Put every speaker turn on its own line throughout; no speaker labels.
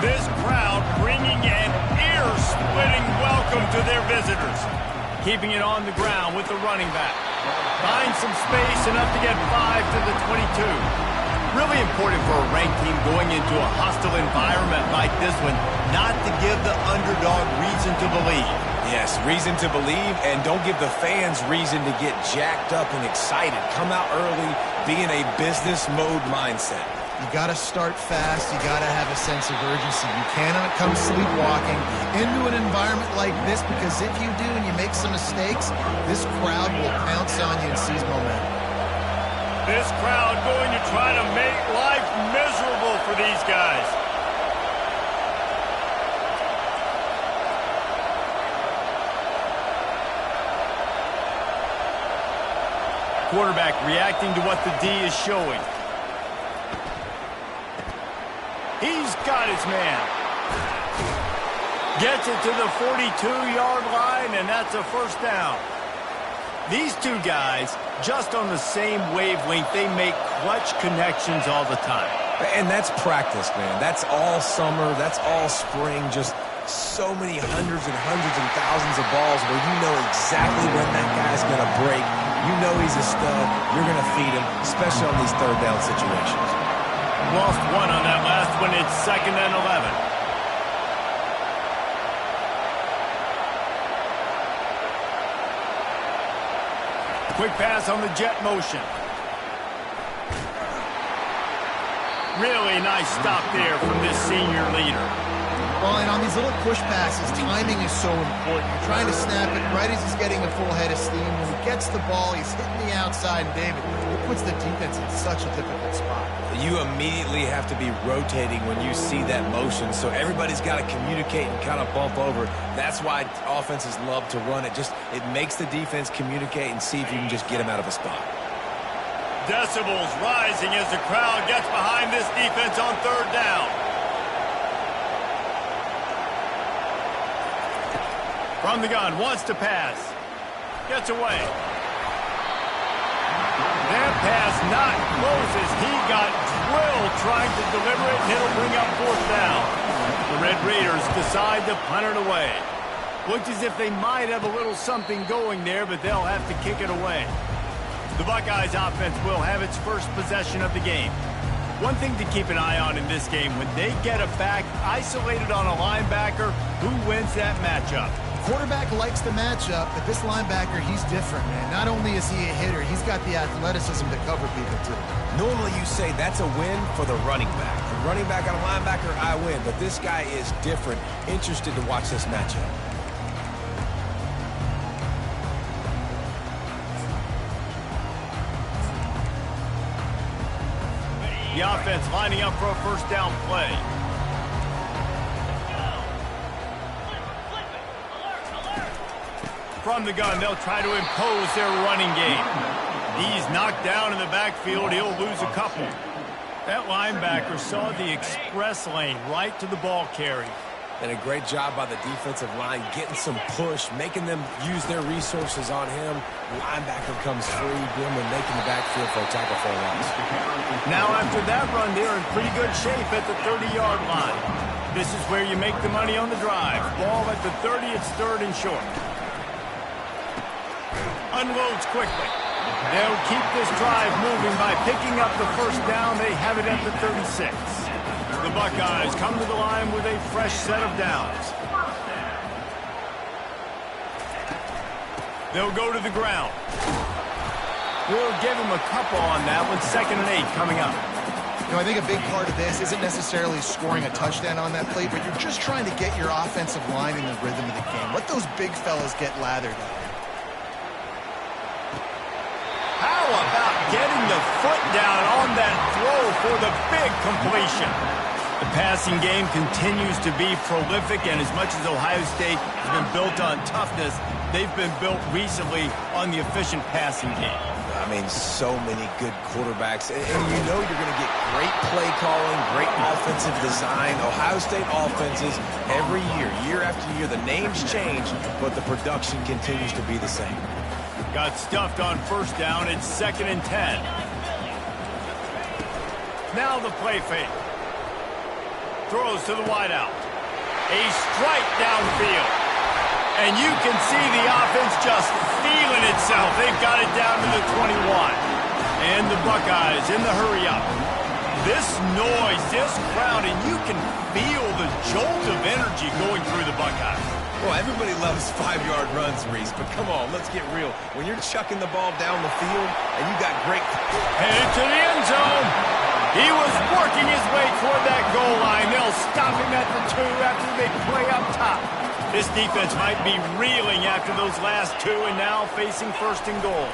This crowd bringing an ear-splitting welcome to their visitors. Keeping it on the ground with the running back. Finds some space, enough to get 5 to the 22. Really important for a ranked team going into a hostile environment like this one, not to give the underdog reason to believe.
Yes, reason to believe, and don't give the fans reason to get jacked up and excited. Come out early, be in a business mode mindset.
You got to start fast. You got to have a sense of urgency. You cannot come sleepwalking into an environment like this, because if you do and you make some mistakes, this crowd will pounce on you and seize momentum.
This crowd going to try to make life miserable for these guys. Quarterback reacting to what the D is showing. He's got his man. Gets it to the 42-yard line, and that's a first down. These two guys, just on the same wavelength, they make clutch connections all the time.
And that's practice, man. That's all summer. That's all spring. Just so many hundreds and thousands of balls where you know exactly when that guy's going to break. You know he's a stud. You're going to feed him, especially on these third down situations.
Lost one on that last one. It's 2nd and 11. Quick pass on the jet motion. Really nice stop there from this senior leader.
Well, and on these little push passes, timing is so important. You're trying to snap it right as he's getting a full head of steam. When he gets the ball, he's hitting the outside, and David, it puts the defense in such a difficult spot.
You immediately have to be rotating when you see that motion, so everybody's got to communicate and kind of bump over. That's why offenses love to run it. It makes the defense communicate and see if you can just get them out of a spot.
Decibels rising as the crowd gets behind this defense on 3rd down. From the gun, wants to pass. Gets away. That pass not close as he got drilled trying to deliver it, and it'll bring up 4th down. The Red Raiders decide to punt it away. Looks as if they might have a little something going there, but they'll have to kick it away. The Buckeyes offense will have its first possession of the game. One thing to keep an eye on in this game, when they get a back isolated on a linebacker, who wins that matchup?
Quarterback likes the matchup, but this linebacker, he's different, man. Not only is he a hitter, he's got the athleticism to cover people, too.
Normally you say that's a win for the running back. The running back on a linebacker, I win. But this guy is different. Interested to watch this matchup.
The offense lining up for a first down play. From the gun, they'll try to impose their running game. He's knocked down in the backfield. He'll lose a couple. That linebacker saw the express lane right to the ball carrier.
And a great job by the defensive line, getting some push, making them use their resources on him. Linebacker comes free, Grim, and making the backfield for a tackle for a loss.
Now after that run, they're in pretty good shape at the 30-yard line. This is where you make the money on the drive. Ball at the 30, it's 3rd and short. Unloads quickly. They'll keep this drive moving by picking up the first down. They have it at the 36. The Buckeyes come to the line with a fresh set of downs. They'll go to the ground. We'll give him a couple on that with 2nd and 8 coming up.
You know, I think a big part of this isn't necessarily scoring a touchdown on that play, but you're just trying to get your offensive line in the rhythm of the game. Let those big fellas get lathered up.
How about getting the foot down on that throw for the big completion? The passing game continues to be prolific, and as much as Ohio State has been built on toughness, they've been built recently on the efficient passing game.
I mean, so many good quarterbacks, and you know you're going to get great play calling, great offensive design. Ohio State offenses, every year after year, the names change, but the production continues to be the same.
Got stuffed on first down. It's 2nd and 10. Now the play fake. throws to the wideout. A strike downfield. And you can see the offense just feeling itself. They've got it down to the 21. And the Buckeyes in the hurry-up. This noise, this crowd, and you can feel the jolt of energy going through the Buckeyes.
Well, everybody loves 5-yard runs, Reese, but come on, let's get real. When you're chucking the ball down the field and you got great...
Headed to the end zone. He was working his way toward that goal line. They'll stop him at the 2 after they play up top. This defense might be reeling after those last 2 and now facing first and goal.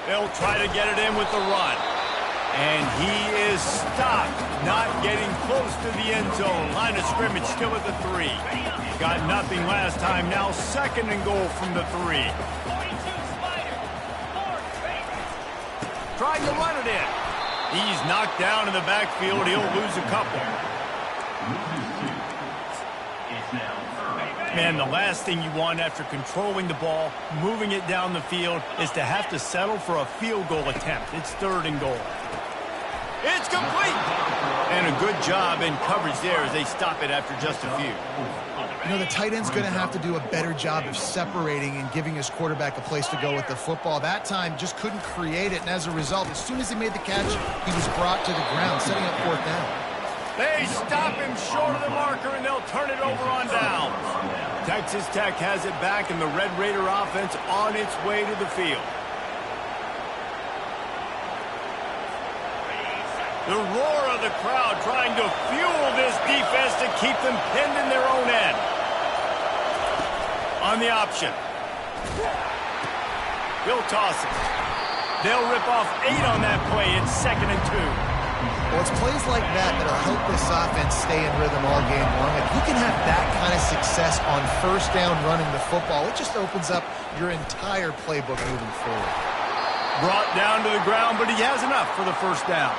They'll try to get it in with the run. And he is stopped, not getting close to the end zone. Line of scrimmage still at the 3. Got nothing last time. Now second and goal from the 3. Trying to run it in. He's knocked down in the backfield. He'll lose a couple. Man, the last thing you want after controlling the ball, moving it down the field, is to have to settle for a field goal attempt. It's third and goal. It's complete! And a good job in coverage there as they stop it after just a few.
You know, the tight end's going to have to do a better job of separating and giving his quarterback a place to go with the football. That time just couldn't create it, and as a result, as soon as he made the catch, he was brought to the ground, setting up fourth down.
They stop him short of the marker, and they'll turn it over on downs. Texas Tech has it back, and the Red Raider offense on its way to the field. The roar of the crowd trying to fuel this defense to keep them pinned in their own end. On the option. He'll toss it. They'll rip off 8 on that play. It's second and 2.
Well, it's plays like that that'll help this offense stay in rhythm all game long. If you can have that kind of success on first down running the football, it just opens up your entire playbook moving forward.
Brought down to the ground, but he has enough for the first down.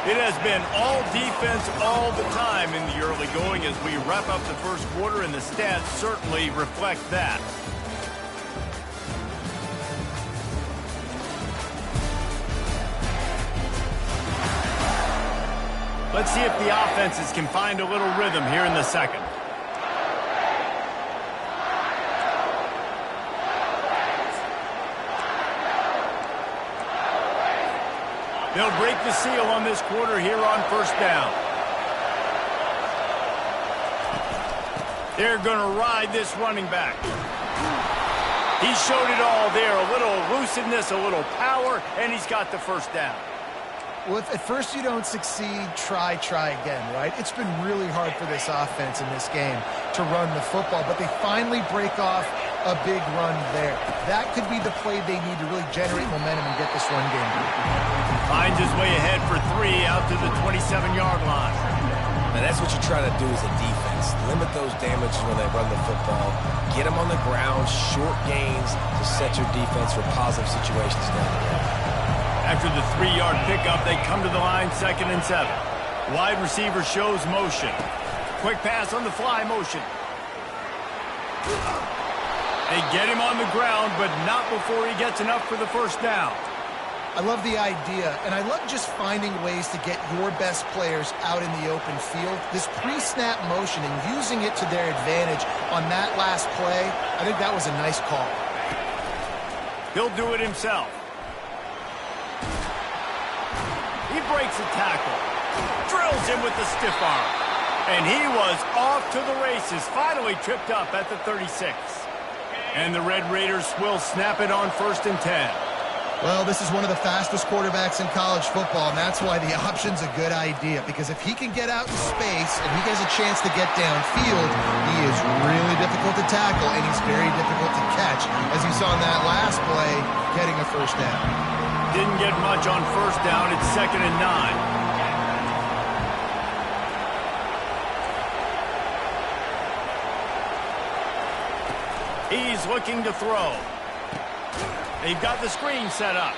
It has been all defense all the time in the early going as we wrap up the first quarter, and the stats certainly reflect that. Let's see if the offenses can find a little rhythm here in the second. They'll break the seal on this quarter here on first down. They're going to ride this running back. He showed it all there. A little elusiveness, a little power, and he's got the first down.
Well, if at first you don't succeed, try again, right? It's been really hard for this offense in this game to run the football, but they finally break off a big run there. That could be the play they need to really generate momentum and get this run game going.
Finds his way ahead for 3 out to the 27-yard line.
Now, that's what you're trying to do as a defense. Limit those damages when they run the football. Get them on the ground, short gains to set your defense for positive situations down the road.
After the 3-yard pickup, they come to the line, 2nd and 7. Wide receiver shows motion. Quick pass on the fly motion. They get him on the ground, but not before he gets enough for the first down.
I love the idea, and I love just finding ways to get your best players out in the open field. This pre-snap motion and using it to their advantage on that last play, I think that was a nice call.
He'll do it himself. He breaks a tackle, drills him with the stiff arm, and he was off to the races, finally tripped up at the 36. And the Red Raiders will snap it on 1st and 10.
Well, this is one of the fastest quarterbacks in college football, and that's why the option's a good idea, because if he can get out in space and he gets a chance to get downfield, he is really difficult to tackle, and he's very difficult to catch, as you saw in that last play, getting a first down.
Didn't get much on first down. It's 2nd and 9. He's looking to throw. They've got the screen set up.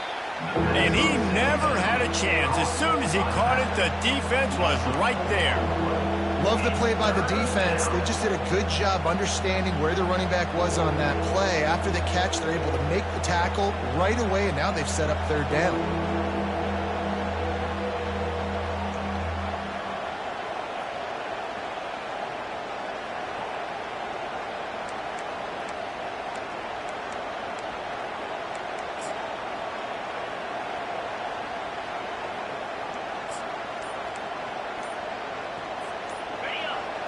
And he never had a chance. As soon as he caught it, the defense was right there.
Love the play by the defense. They just did a good job understanding where the running back was on that play. After the catch, they're able to make the tackle right away, and now they've set up third down.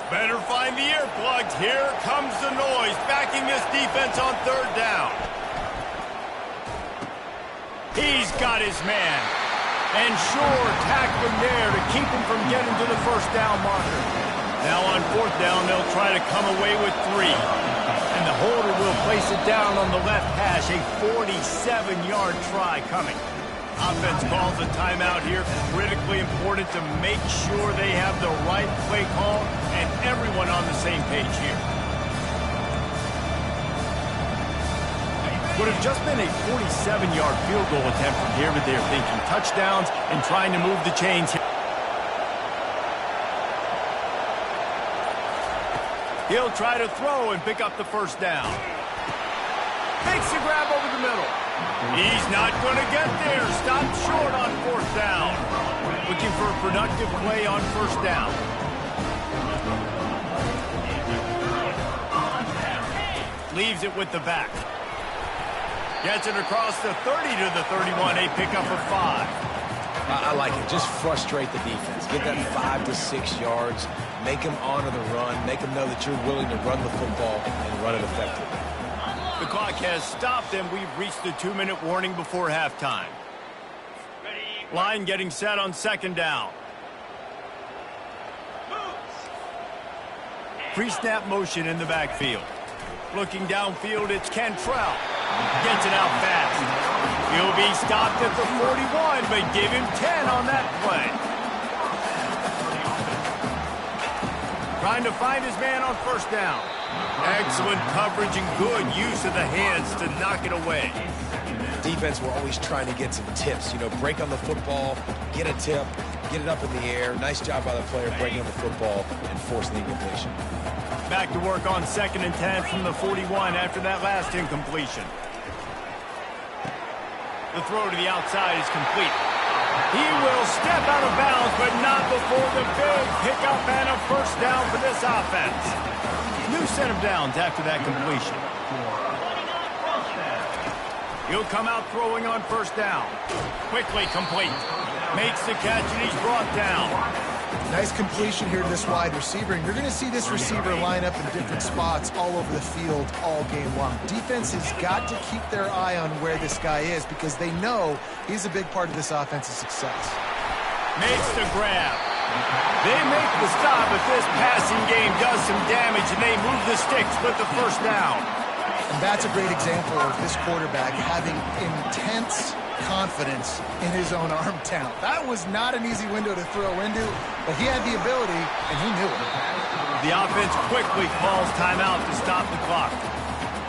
Better find the earplugs. Here comes the noise, backing this defense on third down. He's got his man. And sure, tackling there to keep him from getting to the first down marker. Now on fourth down, they'll try to come away with 3. And the holder will place it down on the left hash, a 47-yard try coming. Offense calls a timeout here. Critically important to make sure they have the right play call and everyone on the same page here. Would have just been a 47-yard field goal attempt from here, but they're thinking touchdowns and trying to move the chains here. He'll try to throw and pick up the first down. Makes the grab over the middle. He's not going to get there. Stopped short on fourth down. Looking for a productive play on first down. Leaves it with the back. Gets it across the 30 to the 31. A pickup of 5.
I like it. Just frustrate the defense. Get that 5 to 6 yards. Make them honor the run. Make them know that you're willing to run the football and run it effectively.
The clock has stopped, and we've reached the 2-minute warning before halftime. Line getting set on second down. Pre-snap motion in the backfield. Looking downfield, it's Cantrell. Gets it out fast. He'll be stopped at the 41, but give him 10 on that play. Trying to find his man on first down. Excellent coverage and good use of the hands to knock it away.
Defense, we're always trying to get some tips. You know, break on the football, get a tip, get it up in the air. Nice job by the player breaking on the football and forcing the incompletion.
Back to work on 2nd and 10 from the 41 after that last incompletion. The throw to the outside is complete. He will step out of bounds, but not before the big pickup and a first down for this offense. New set of downs after that completion. He'll come out throwing on first down. Quickly complete. Makes the catch and he's brought down.
Nice completion here to this wide receiver, and you're going to see this receiver line up in different spots all over the field all game long. Defense has got to keep their eye on where this guy is because they know he's a big part of this offense's success.
Makes the grab. They make the stop, but this passing game does some damage, and they move the sticks with the first down.
And that's a great example of this quarterback having intense confidence in his own arm talent. That was not an easy window to throw into, but he had the ability, and he knew it.
The offense quickly calls timeout to stop the clock.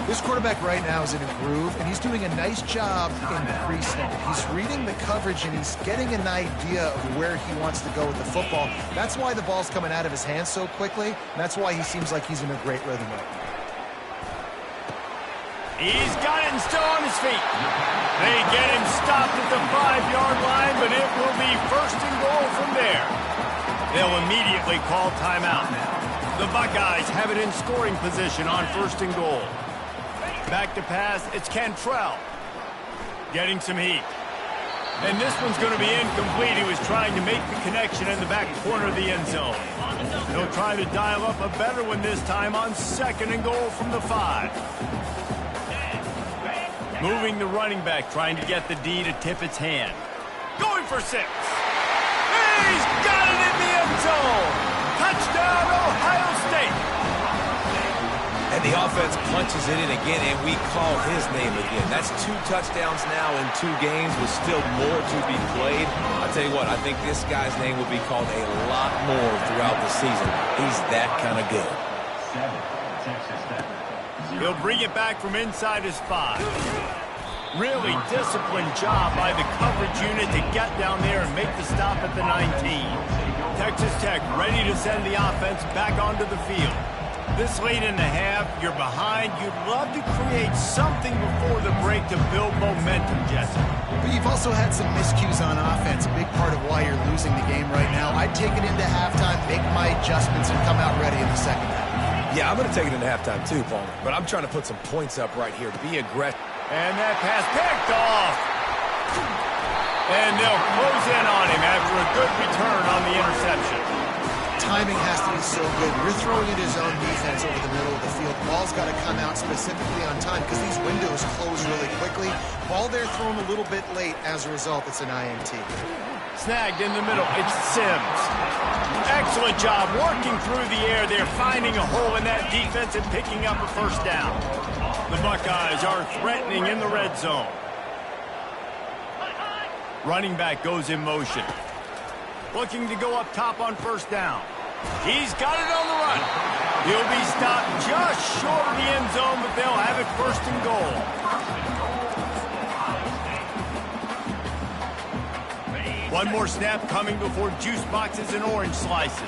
This quarterback right now is in a groove, and he's doing a nice job in pre-snap. He's reading the coverage, and he's getting an idea of where he wants to go with the football. That's why the ball's coming out of his hands so quickly, and that's why he seems like he's in a great rhythm right now.
He's got it and still on his feet. They get him stopped at the 5-yard line, but it will be first and goal from there. They'll immediately call timeout. The Buckeyes have it in scoring position on first and goal. Back to pass, it's Cantrell. Getting some heat. And this one's going to be incomplete. He was trying to make the connection in the back corner of the end zone. He'll try to dial up a better one this time on second and goal from the 5. Moving the running back, trying to get the D to tip its hand. Going for 6. He's got it in the end zone. Touchdown, Ohio State.
And the offense punches it in again, and we call his name again. That's 2 touchdowns now in 2 games with still more to be played. I'll tell you what, I think this guy's name will be called a lot more throughout the season. He's that kind of good.
He'll bring it back from inside his 5. Really disciplined job by the coverage unit to get down there and make the stop at the 19. Texas Tech ready to send the offense back onto the field. This late in the half, you're behind. You'd love to create something before the break to build momentum, Jesse.
But you've also had some miscues on offense, a big part of why you're losing the game right now. I'd take it into halftime, make my adjustments, and come out ready in the second half.
Yeah, I'm going to take it into halftime too, Palmer. But I'm trying to put some points up right here. Be aggressive.
And that pass picked off. And they'll close in on him after a good return on the interception.
Timing has to be so good. You're throwing it his own defense over the middle of the field. Ball's got to come out specifically on time because these windows close really quickly. Ball there thrown a little bit late. As a result, it's an INT.
Snagged in the middle. It's Sims. Excellent job working through the air there, finding a hole in that defense and picking up a first down. The Buckeyes are threatening in the red zone. Running back goes in motion. Looking to go up top on first down. He's got it on the run. He'll be stopped just short of the end zone, but they'll have it first and goal. One more snap coming before juice boxes and orange slices.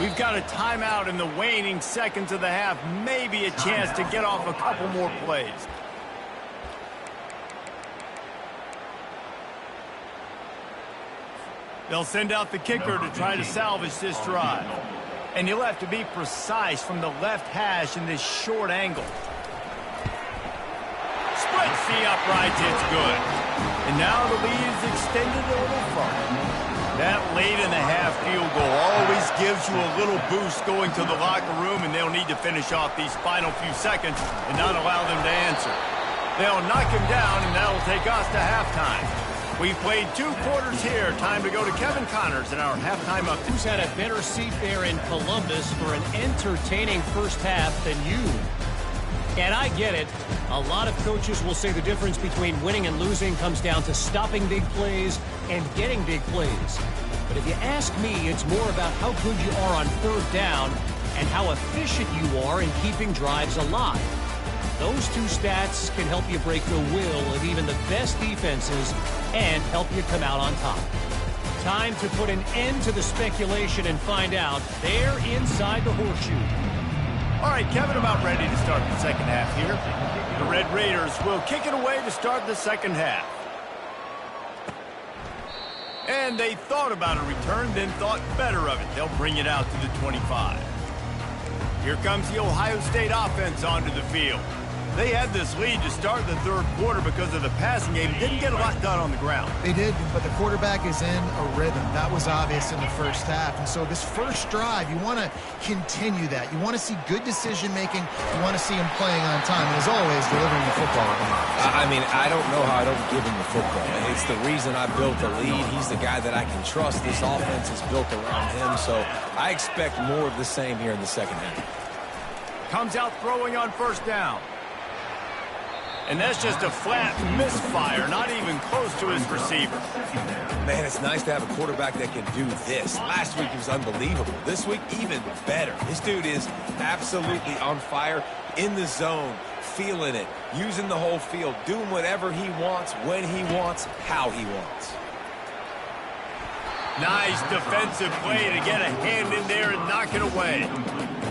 We've got a timeout in the waning seconds of the half. Maybe a chance to get off a couple more plays. They'll send out the kicker to try to salvage this drive. And you'll have to be precise from the left hash in this short angle. Splits the uprights, it's good. And now the lead is extended a little further. That late in the half field goal always gives you a little boost going to the locker room, and they'll need to finish off these final few seconds and not allow them to answer. They'll knock him down, and that'll take us to halftime. We've played 2 quarters here. Time to go to Kevin Connors in our halftime update.
Who's had a better seat there in Columbus for an entertaining first half than you? And I get it. A lot of coaches will say the difference between winning and losing comes down to stopping big plays and getting big plays. But if you ask me, it's more about how good you are on third down and how efficient you are in keeping drives alive. Those 2 stats can help you break the will of even the best defenses and help you come out on top. Time to put an end to the speculation and find out. They're inside the horseshoe.
All right, Kevin, about ready to start the second half here. The Red Raiders will kick it away to start the second half. And they thought about a return, then thought better of it. They'll bring it out to the 25. Here comes the Ohio State offense onto the field. They had this lead to start the third quarter because of the passing game. Didn't get a lot done on the ground.
They did, but the quarterback is in a rhythm. That was obvious in the first half. And so this first drive, you want to continue that. You want to see good decision-making. You want to see him playing on time. And as always, delivering the football.
I mean, I don't know how I don't give him the football. It's the reason I built the lead. He's the guy that I can trust. This offense is built around him. So I expect more of the same here in the second half.
Comes out throwing on first down. And that's just a flat misfire, not even close to his receiver.
Man, it's nice to have a quarterback that can do this. Last week he was unbelievable. This week, even better. This dude is absolutely on fire, in the zone, feeling it, using the whole field, doing whatever he wants, when he wants, how he wants.
Nice defensive play to get a hand in there and knock it away.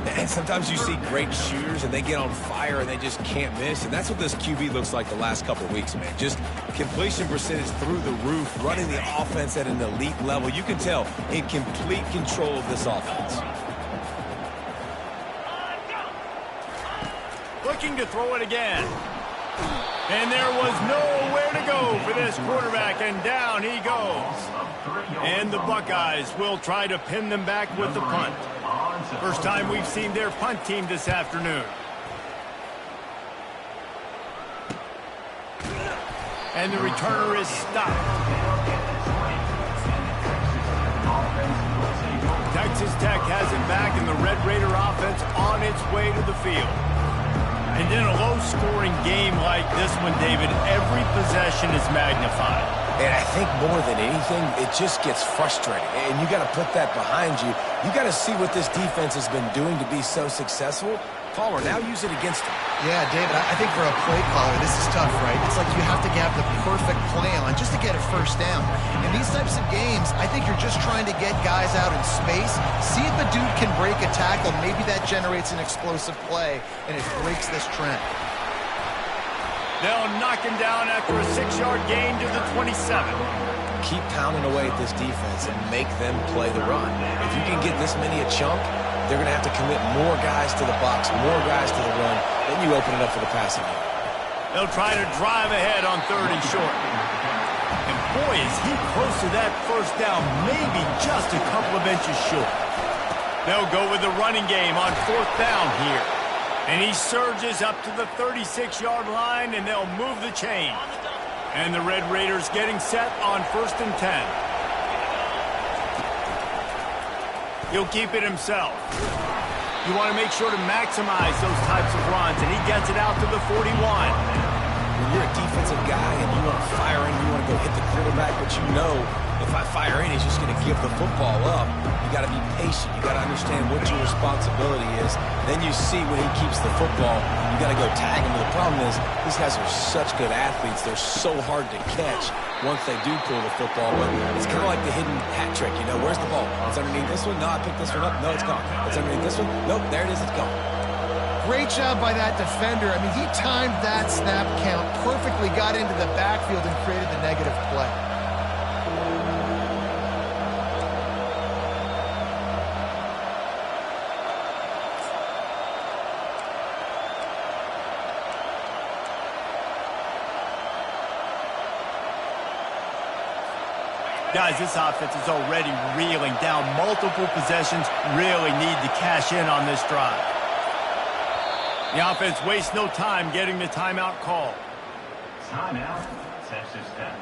And sometimes you see great shooters and they get on fire and they just can't miss. And that's what this QB looks like the last couple of weeks, man. Just completion percentage through the roof, running the offense at an elite level. You can tell in complete control of this offense.
Looking to throw it again. And there was nowhere to go for this quarterback, and down he goes. And the Buckeyes will try to pin them back with the punt. First time we've seen their punt team this afternoon. And the returner is stopped. Texas Tech has it back, and the Red Raider offense on its way to the field. And in a low-scoring game like this one, David, every possession is magnified.
And I think more than anything, it just gets frustrating. And you got to put that behind you. You got to see what this defense has been doing to be so successful. Palmer, now use it against him.
Yeah, David, I think for a play caller, this is tough, right? It's like you have to have the perfect play on just to get a first down. In these types of games, I think you're just trying to get guys out in space, see if a dude can break a tackle. Maybe that generates an explosive play, and it breaks this trend.
They'll knock him down after a 6-yard gain to the 27.
Keep pounding away at this defense and make them play the run. If you can get this many a chunk, they're going to have to commit more guys to the box, more guys to the run. Then you open it up for the passing game.
They'll try to drive ahead on 3rd and short. And boy, is he close to that first down, maybe just a couple of inches short. They'll go with the running game on 4th down here. And he surges up to the 36-yard line, and they'll move the chain. And the Red Raiders getting set on 1st and 10. He'll keep it himself. You want to make sure to maximize those types of runs, and he gets it out to the 41.
When you're a defensive guy and you want to fire in, you want to go hit the quarterback, but you know if I fire in, he's just going to give the football up. You got to be patient. You got to understand what your responsibility is. Then you see when he keeps the football, you got to go tag him. The problem is these guys are such good athletes. They're so hard to catch once they do pull the football. But it's kind of like the hidden hat trick. You know, where's the ball? It's underneath this one. No, I picked this one up. No, it's gone. It's underneath this one. Nope, there it is. It's gone.
Great job by that defender. I mean, he timed that snap count perfectly, got into the backfield and created the negative play.
Guys, this offense is already reeling down multiple possessions. Really need to cash in on this drive. The offense wastes no time getting the timeout call.
Timeout, Texas Tech.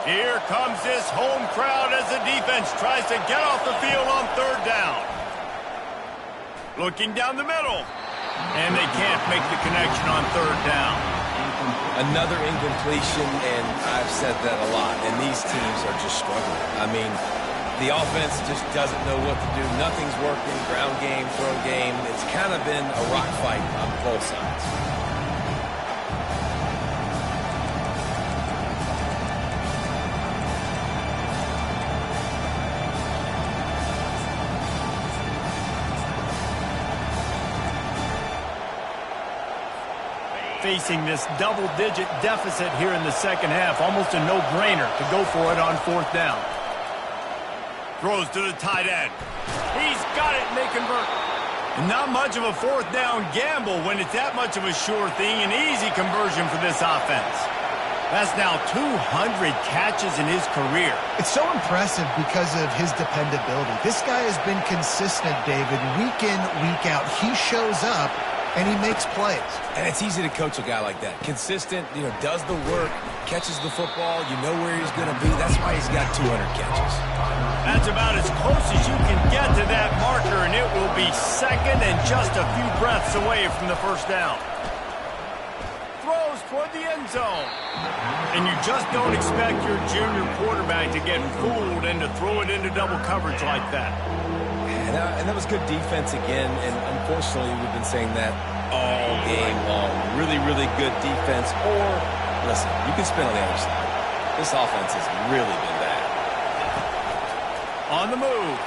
Here comes this home crowd as the defense tries to get off the field on 3rd down. Looking down the middle. And they can't make the connection on 3rd down.
Another incompletion, and I've said that a lot, and these teams are just struggling. I mean, the offense just doesn't know what to do. Nothing's working, ground game, throw game. It's kind of been a rock fight on both sides.
Facing this double-digit deficit here in the second half, almost a no-brainer to go for it on 4th down. Throws to the tight end. He's got it, and they convert. Not much of a 4th down gamble when it's that much of a sure thing. An easy conversion for this offense. That's now 200 catches in his career.
It's so impressive because of his dependability. This guy has been consistent, David, week in, week out. He shows up, and he makes plays.
And it's easy to coach a guy like that. Consistent, does the work, catches the football, you know where he's going to be. That's why he's got 200 catches.
That's about as close as you can get to that marker, and it will be second and just a few breaths away from the first down. Throws toward the end zone. And you just don't expect your junior quarterback to get fooled and to throw it into double coverage like that.
And that was good defense again, and unfortunately we've been saying that all game long. Really, really good defense. Or, listen, you can spin on the other side. This offense has really been bad.
On the move.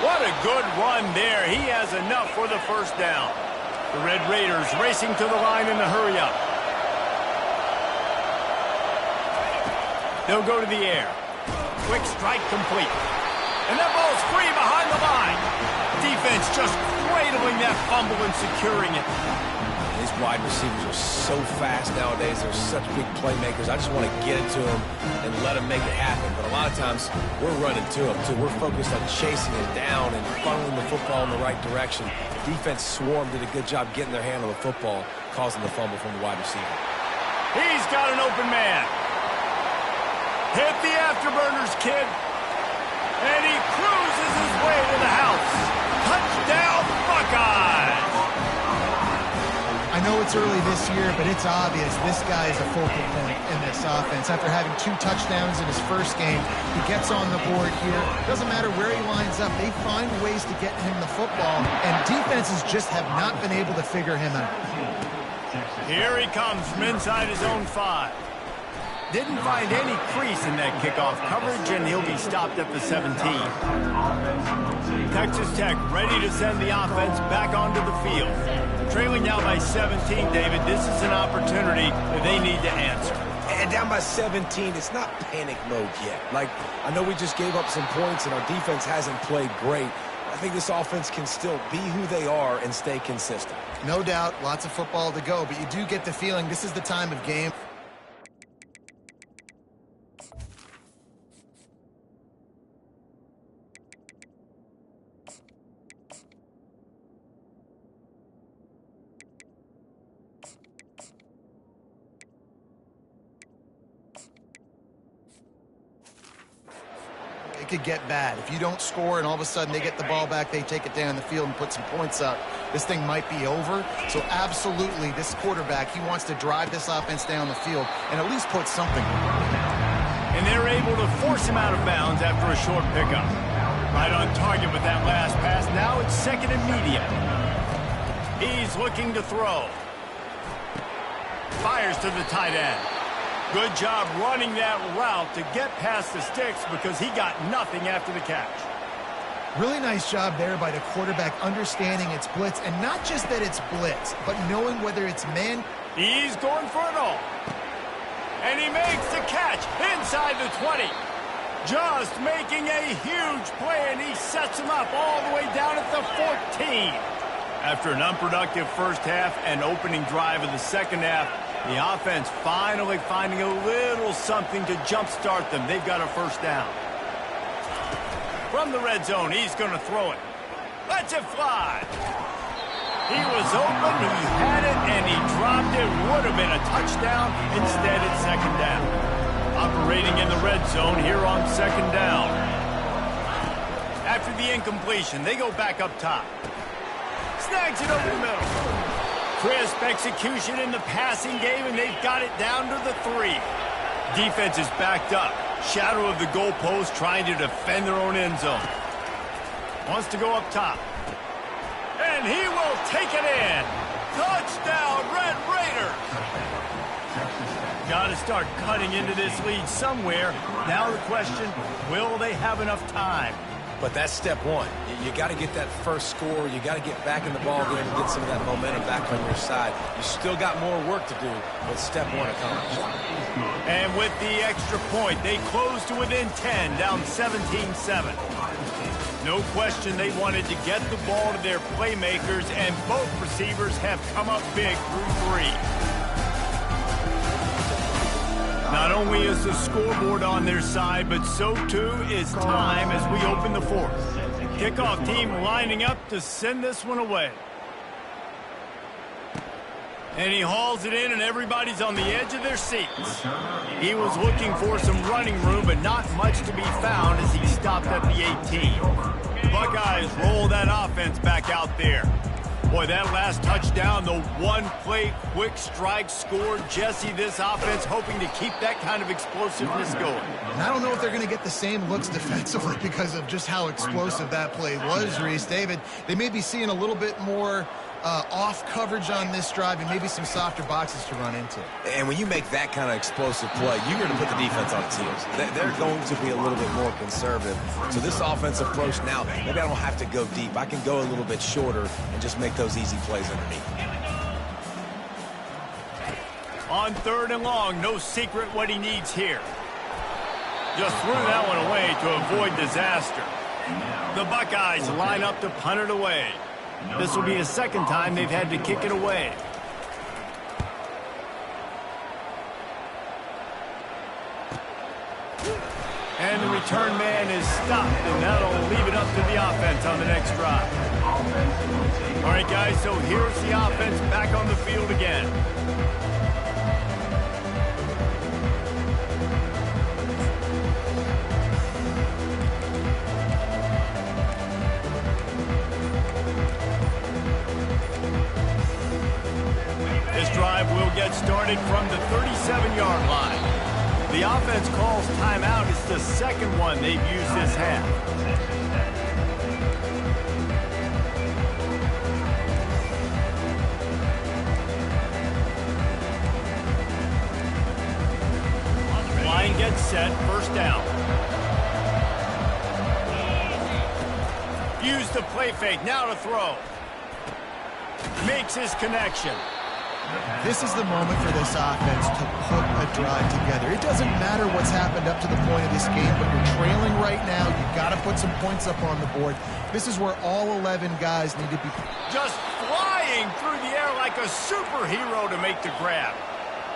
What a good run there. He has enough for the first down. The Red Raiders racing to the line in the hurry-up. They'll go to the air. Quick strike complete. And that ball's free behind the line. Defense just cradling that fumble and securing it.
These wide receivers are so fast nowadays. They're such big playmakers. I just want to get it to them and let them make it happen. But a lot of times, we're running to them, too. We're focused on chasing them down and funneling the football in the right direction. Defense swarm did a good job getting their hand on the football, causing the fumble from the wide receiver.
He's got an open man. Hit the afterburners, kid. And he cruises his way to the house. Touchdown, Buckeyes!
know it's early this year, but it's obvious this guy is a focal point in this offense. After having 2 touchdowns in his first game, he gets on the board here. Doesn't matter where he lines up, they find ways to get him the football, and defenses just have not been able to figure him out.
Here he comes from inside his own 5. Didn't find any crease in that kickoff coverage, and he'll be stopped at the 17. Texas Tech ready to send the offense back onto the field. Trailing now by 17, David, this is an opportunity that they need to answer.
And down by 17, it's not panic mode yet. Like, I know we just gave up some points and our defense hasn't played great. I think this offense can still be who they are and stay consistent.
No doubt, lots of football to go, but you do get the feeling this is the time of game. It could get bad. If you don't score and all of a sudden they get the ball back, they take it down the field and put some points up, this thing might be over. So absolutely, this quarterback, he wants to drive this offense down the field and at least put something on.
And they're able to force him out of bounds after a short pickup. Right on target with that last pass. Now it's 2nd and medium. He's looking to throw. Fires to the tight end. Good job running that route to get past the sticks because he got nothing after the catch.
Really nice job there by the quarterback understanding it's blitz, and not just that it's blitz, but knowing whether it's man.
He's going for it all. And he makes the catch inside the 20. Just making a huge play, and he sets him up all the way down at the 14. After an unproductive first half and opening drive of the second half, the offense finally finding a little something to jumpstart them. They've got a first down. From the red zone, he's going to throw it. Lets it fly. He was open, he had it, and he dropped it. Would have been a touchdown. Instead, it's 2nd down. Operating in the red zone here on 2nd down. After the incompletion, they go back up top. Snags it over the middle. Crisp execution in the passing game, and they've got it down to the 3. Defense is backed up. Shadow of the goalpost trying to defend their own end zone. Wants to go up top. And he will take it in. Touchdown, Red Raiders. Got to start cutting into this lead somewhere. Now the question, will they have enough time?
But that's step one. You got to get that first score. You got to get back in the ball game and get some of that momentum back on your side. You still got more work to do, but step one accomplished.
And with the extra point, they close to within 10, down 17-7. No question they wanted to get the ball to their playmakers, and both receivers have come up big through 3. Not only is the scoreboard on their side, but so too is time as we open the 4th. Kickoff team lining up to send this one away. And he hauls it in, and everybody's on the edge of their seats. He was looking for some running room, but not much to be found as he stopped at the 18. The Buckeyes roll that offense back out there. Boy, that last touchdown, the one-play quick strike score. Jesse, this offense hoping to keep that kind of explosiveness going.
And I don't know if they're going to get the same looks defensively because of just how explosive that play was, Reese. David, they may be seeing a little bit more off coverage on this drive and maybe some softer boxes to run into.
And when you make that kind of explosive play, you're going to put the defense on its heels. They're going to be a little bit more conservative. So this offensive approach now, maybe I don't have to go deep. I can go a little bit shorter and just make those easy plays underneath.
On 3rd and long, no secret what he needs here. Just threw that one away to avoid disaster. The Buckeyes line up to punt it away. This will be the 2nd time they've had to kick it away. And the return man is stopped, and that'll leave it up to the offense on the next drive. All right, guys, so here's the offense back on the field again. will get started from the 37-yard line. The offense calls timeout. It's the second one they've used this half. Line gets set, first down. Use the play fake, now to throw. Makes his connection.
This is the moment for this offense to put a drive together. It doesn't matter what's happened up to the point of this game, but you're trailing right now. You've got to put some points up on the board. This is where all 11 guys need to be.
Just flying through the air like a superhero to make the grab.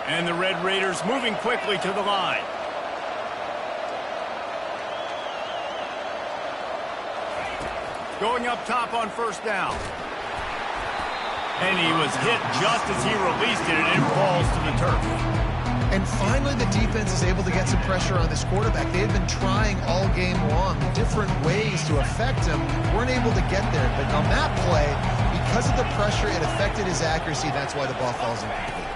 And the Red Raiders moving quickly to the line. Going up top on first down. And he was hit just as he released it, and it falls to the turf.
And finally, the defense is able to get some pressure on this quarterback. They've been trying all game long different ways to affect him. Weren't able to get there. But on that play, because of the pressure, it affected his accuracy. That's why the ball falls incomplete.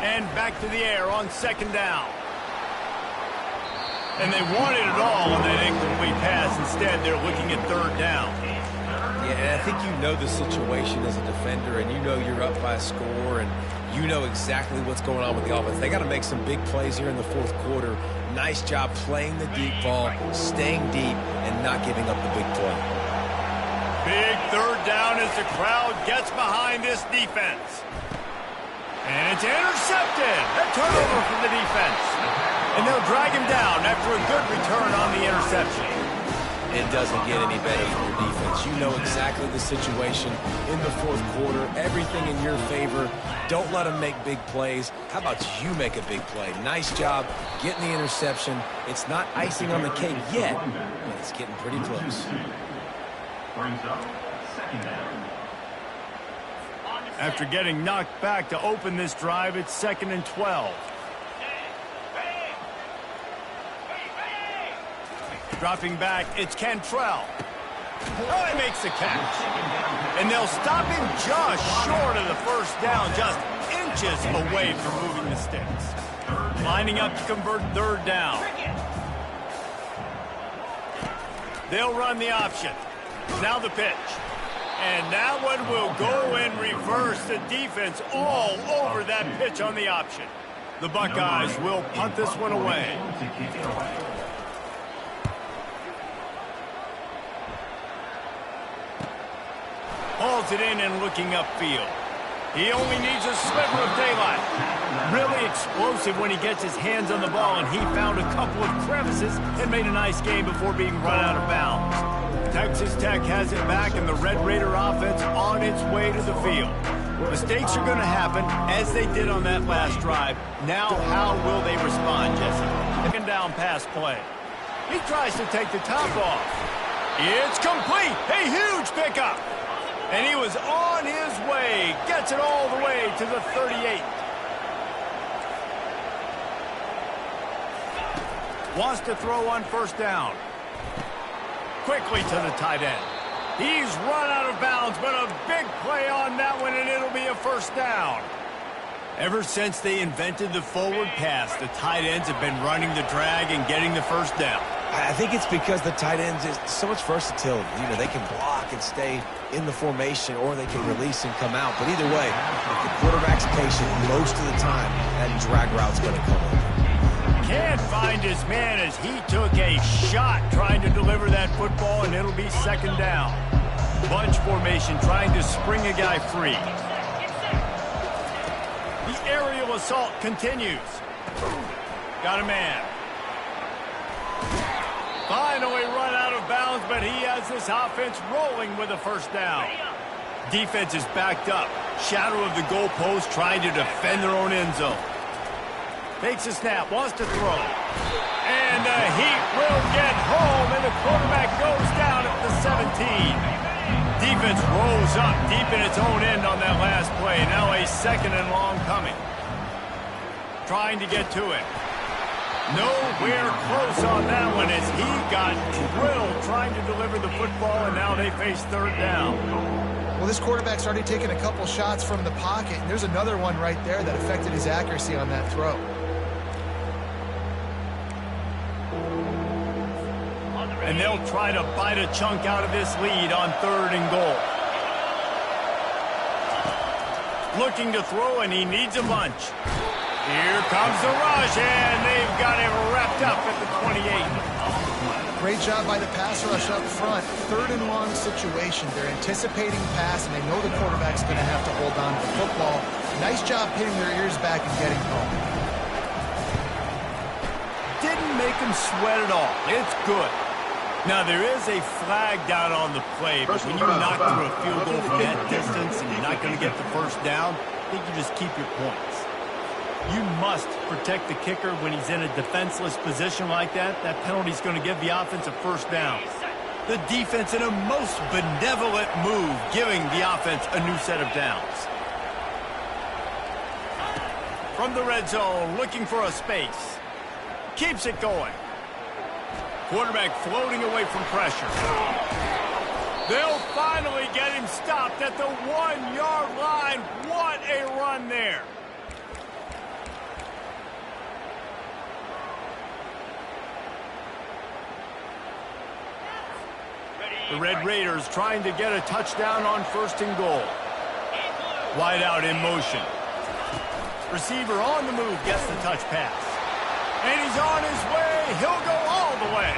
And back to the air on second down. And they wanted it all on that incomplete pass. Instead, they're looking at third down.
Yeah, and I think you know the situation as a defender, and you know you're up by a score, and you know exactly what's going on with the offense. They got to make some big plays here in the fourth quarter. Nice job playing the deep ball, staying deep, and not giving up the big play.
Big third down as the crowd gets behind this defense. And it's intercepted. A turnover for the defense. And they'll drag him down after a good return on the interception.
It doesn't get any better for your defense. You know exactly the situation in the fourth quarter. Everything in your favor. Don't let them make big plays. How about you make a big play? Nice job getting the interception. It's not icing on the cake yet, but it's getting pretty close.
Brings up second down.
After getting knocked back to open this drive, it's 2nd and 12. Dropping back, it's Cantrell. Oh, he makes the catch. And they'll stop him just short of the first down, just inches away from moving the sticks. Lining up to convert third down. They'll run the option. Now the pitch. And that one will go in reverse. The defense all over that pitch on the option. The Buckeyes will punt this one away. Hauls it in and looking upfield. He only needs a sliver of daylight. Really explosive when he gets his hands on the ball, and he found a couple of crevices and made a nice game before being run out of bounds. Texas Tech has it back, and the Red Raider offense on its way to the field. Mistakes are going to happen, as they did on that last drive. Now, how will they respond, Jesse? Second down pass play. He tries to take the top off. It's complete. A huge pickup. And he was on his way. Gets it all the way to the 38. Wants to throw on first down. Quickly to the tight end. He's run out of bounds, but a big play on that one, and it'll be a first down. Ever since they invented the forward pass, the tight ends have been running the drag and getting the first down.
I think it's because the tight ends is so much versatility. You know, they can block and stay in the formation, or they can release and come out. But either way, if the quarterback's patient most of the time, that drag route's going to come over.
Can't find his man as he took a shot trying to deliver that football, and it'll be second down. Bunch formation trying to spring a guy free. The aerial assault continues. Got a man. Finally run out of bounds, but he has this offense rolling with a first down. Defense is backed up. Shadow of the goalpost trying to defend their own end zone. Takes a snap, wants to throw. And the Heat will get home, and the quarterback goes down at the 17. Defense rolls up deep in its own end on that last play. Now a second and long coming. Trying to get to it. Nowhere close on that one as he got drilled trying to deliver the football, and now they face third down.
Well, this quarterback's already taken a couple shots from the pocket, and there's another one right there that affected his accuracy on that throw.
And they'll try to bite a chunk out of this lead on 3rd and goal. Looking to throw, and he needs a bunch. Here comes the rush, and they've got him wrapped up at the 28.
Great job by the pass rush up front. 3rd and long situation. They're anticipating pass, and they know the quarterback's going to have to hold on to the football. Nice job pinning their ears back and getting home.
Didn't make him sweat at all. It's good. Now, there is a flag down on the play, but when you knock through a field goal from that distance and you're not going to get the first down, I think you just keep your points. You must protect the kicker when he's in a defenseless position like that. That penalty's going to give the offense a first down. The defense in a most benevolent move, giving the offense a new set of downs. From the red zone, looking for a space. Keeps it going. Quarterback floating away from pressure. They'll finally get him stopped at the 1-yard line. What a run there. The Red Raiders trying to get a touchdown on 1st and goal. Wide out in motion. Receiver on the move gets the touch pass. And he's on his way. He'll go all the way.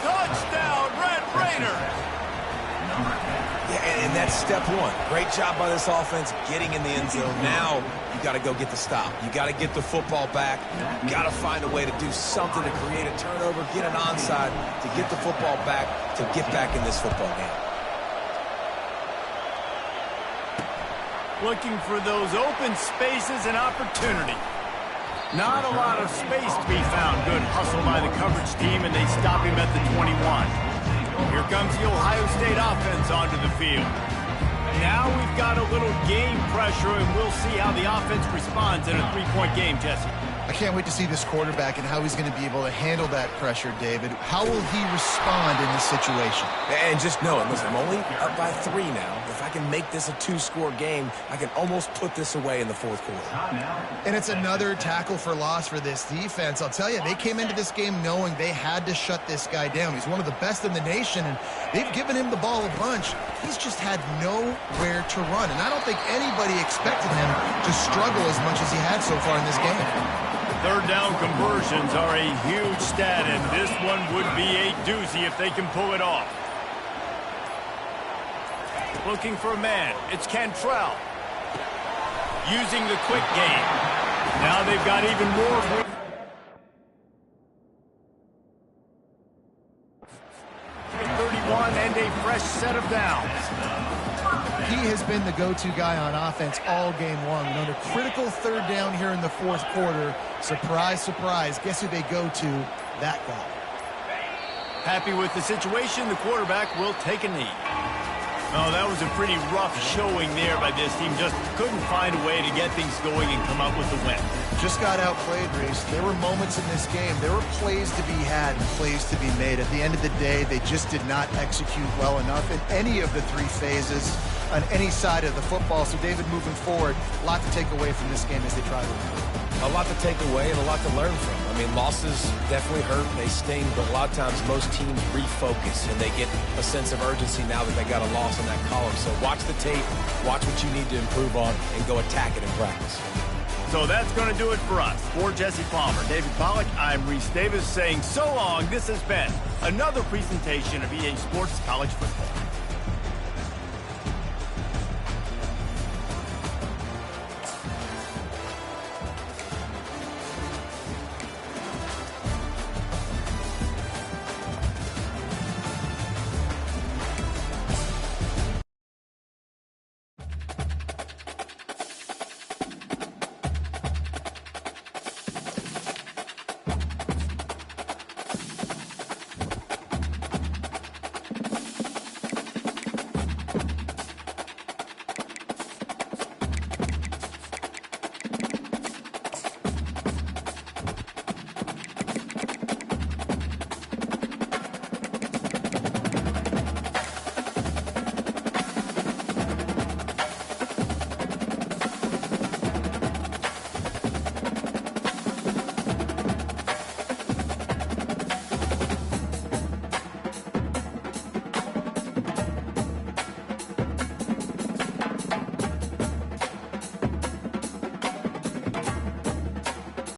Touchdown, Red Raiders.
Yeah, and that's step one. Great job by this offense getting in the end zone. Now you got to go get the stop. You got to get the football back. You got to find a way to do something to create a turnover, get an onside, to get the football back, to get back in this football game.
Looking for those open spaces and opportunity. Not a lot of space to be found. Good hustle by the coverage team, and they stop him at the 21. Here comes the Ohio State offense onto the field. Now we've got a little game pressure, and we'll see how the offense responds in a 3-point game, Jesse.
I can't wait to see this quarterback and how he's going to be able to handle that pressure, David. How will he respond in this situation?
And just know it. Listen, I'm only up by 3 now. If I can make this a 2-score game, I can almost put this away in the 4th quarter.
And it's another tackle for loss for this defense. I'll tell you, they came into this game knowing they had to shut this guy down. He's one of the best in the nation, and they've given him the ball a bunch. He's just had nowhere to run, and I don't think anybody expected him to struggle as much as he had so far in this game.
3rd down conversions are a huge stat, and this one would be a doozy if they can pull it off. Looking for a man. It's Cantrell. Using the quick game. Now they've got even more. 31 and a fresh set of downs.
He has been the go-to guy on offense all game long. On a critical 3rd down here in the 4th quarter. Surprise, surprise. Guess who they go to? That guy.
Happy with the situation, the quarterback will take a knee. Oh, that was a pretty rough showing there by this team. Just couldn't find a way to get things going and come up with the win.
Just got outplayed, Reese. There were moments in this game. There were plays to be had and plays to be made. At the end of the day, they just did not execute well enough in any of the 3 phases on any side of the football. So, David, moving forward, a lot to take away from this game as they try to win.
A lot to take away and a lot to learn from. I mean, losses definitely hurt, they sting, but a lot of times most teams refocus and they get a sense of urgency now that they got a loss in that column. So watch the tape, watch what you need to improve on, and go attack it in practice.
So that's going to do it for us. For Jesse Palmer, David Pollack, I'm Reese Davis saying so long. This has been another presentation of EA Sports College Football.